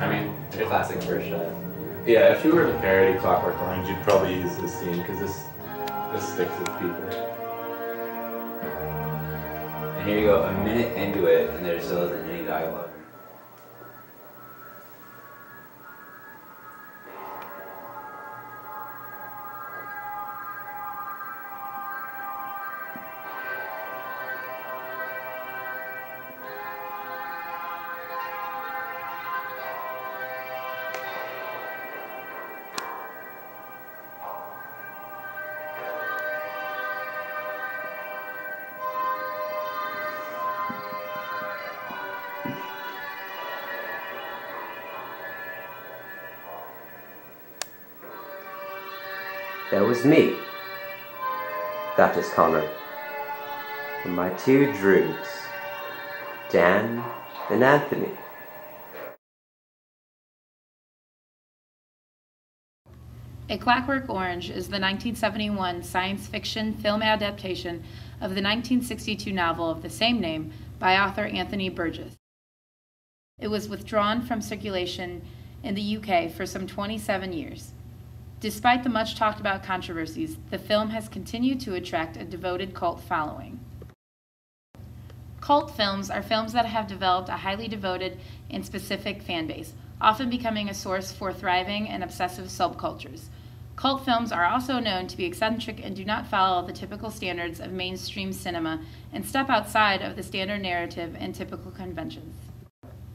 I mean, The classic first shot. yeah, if you were to parody Clockwork Orange, you'd probably use this scene because this sticks with people. And here you go, a minute into it, and there still isn't any dialogue. That was me. That is Connor. And my two droogs, Dan and Anthony. A Clockwork Orange is the 1971 science fiction film adaptation of the 1962 novel of the same name by author Anthony Burgess. It was withdrawn from circulation in the UK for some 27 years. Despite the much talked about controversies, the film has continued to attract a devoted cult following. Cult films are films that have developed a highly devoted and specific fan base, often becoming a source for thriving and obsessive subcultures. Cult films are also known to be eccentric and do not follow the typical standards of mainstream cinema and step outside of the standard narrative and typical conventions.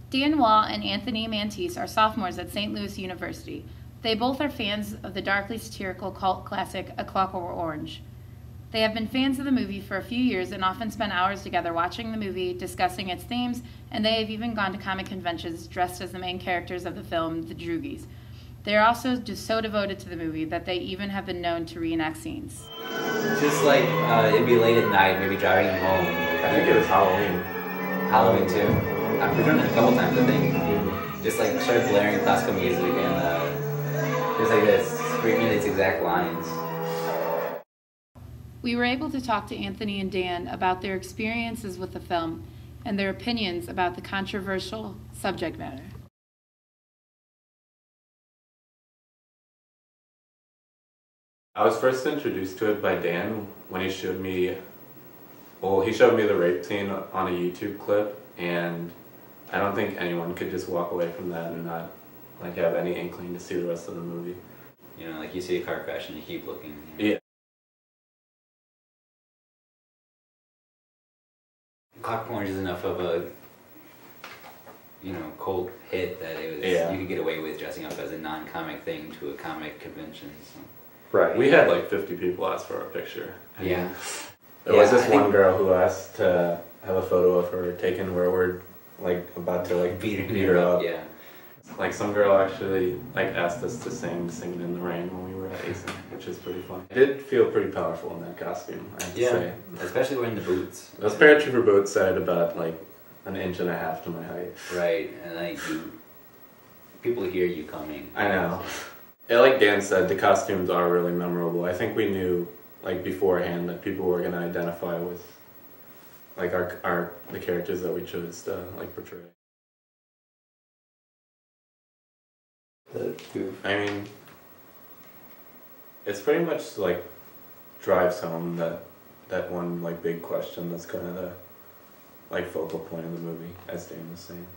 Dan Wall and Anthony Mantis are sophomores at St. Louis University. They both are fans of the darkly satirical cult classic A Clockwork Orange. They have been fans of the movie for a few years and often spend hours together watching the movie, discussing its themes, and they have even gone to comic conventions dressed as the main characters of the film, the Droogies. They are also just so devoted to the movie that they even have been known to reenact scenes. Just like, it'd be late at night, maybe driving home. I think it was Halloween. Halloween too. We've done it a couple times, I think. Just like start blaring classical music and just like this, screaming these exact lines. We were able to talk to Anthony and Dan about their experiences with the film and their opinions about the controversial subject matter. I was first introduced to it by Dan when he showed me, he showed me the rape scene on a YouTube clip, and I don't think anyone could just walk away from that and not like have any inkling to see the rest of the movie. You know, like you see a car crash and you keep looking. Yeah. Clockwork Orange is enough of a, cult hit that it was, you could get away with dressing up as a non-comic thing to a comic convention. So. Right. We had like 50 people ask for a picture. Yeah. There was this one girl who asked to have a photo of her taken where we're like about to like beat her up. Yeah. Like some girl actually like asked us to sing Singing in the Rain when we were at ASIN, which is pretty fun. I did feel pretty powerful in that costume, I have to say. Especially wearing the boots. Those paratrooper boots added about like an inch and a half to my height. Right, and like people hear you coming. I know. Yeah, like Dan said, the costumes are really memorable. I think we knew like beforehand that people were gonna identify with like the characters that we chose to like portray. I mean, it's pretty much like drives home that one like big question that's kind of the like focal point of the movie, as Dan was saying.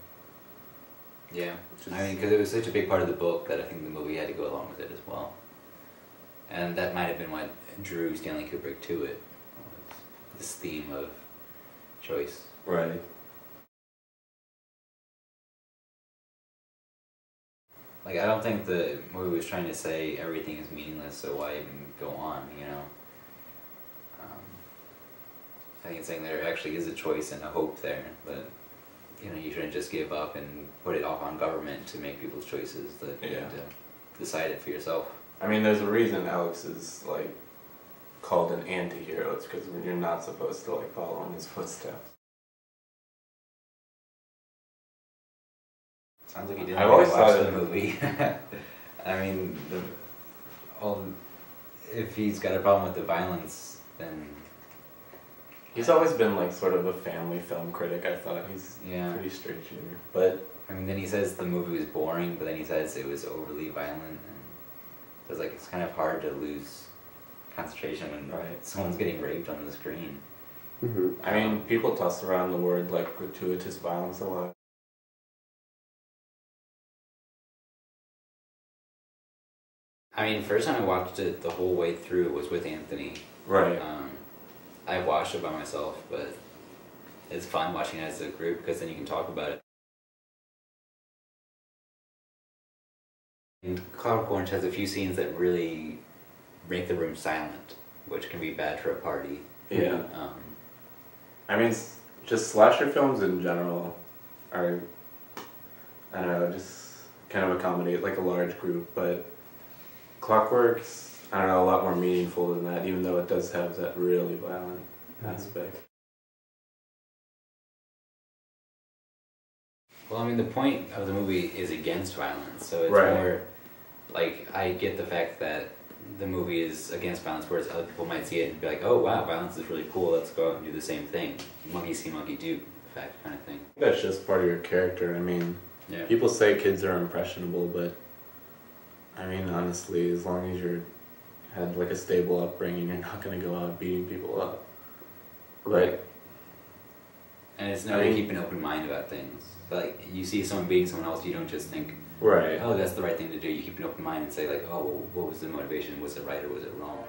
Yeah, I mean, because it was such a big part of the book that I think the movie had to go along with it as well. And that might have been what drew Stanley Kubrick to it, was this theme of choice. Right. Like, I don't think the movie was trying to say everything is meaningless, so why even go on, I think it's saying there actually is a choice and a hope there, but you shouldn't just give up and put it off on government to make people's choices, that you need to decide it for yourself. I mean, there's a reason Alex is like called an anti-hero. It's because you're not supposed to like follow in his footsteps. Sounds like you didn't I've always watch thought the movie. I mean, if he's got a problem with the violence, then He's always been like sort of a family film critic. I thought he's pretty straight shooter, but I mean, then he says the movie was boring, but then he says it was overly violent, and so it's like it's kind of hard to lose concentration when someone's getting raped on the screen. Mm-hmm. I mean, people toss around the word like gratuitous violence a lot. I mean, first time I watched it the whole way through was with Anthony. Right. I watched it by myself, but it's fun watching it as a group because then you can talk about it. And Clockwork Orange has a few scenes that really make the room silent, which can be bad for a party. Yeah. I mean, just slasher films in general are, I don't know, just kind of accommodate like a large group, but Clockwork's, I don't know, a lot more meaningful than that, even though it does have that really violent aspect. Well, I mean, the point of the movie is against violence, so it's more like, I get the fact that the movie is against violence, whereas other people might see it and be like, oh wow, violence is really cool, let's go out and do the same thing. Monkey see, monkey do effect kind of thing. That's just part of your character. I mean, people say kids are impressionable, but I mean, honestly, as long as you had like a stable upbringing, you're not going to go out beating people up. Right. And it's no to keep an open mind about things. Like, you see someone beating someone else, you don't just think, oh, that's the right thing to do. You keep an open mind and say, like, oh, well, what was the motivation? Was it right or was it wrong?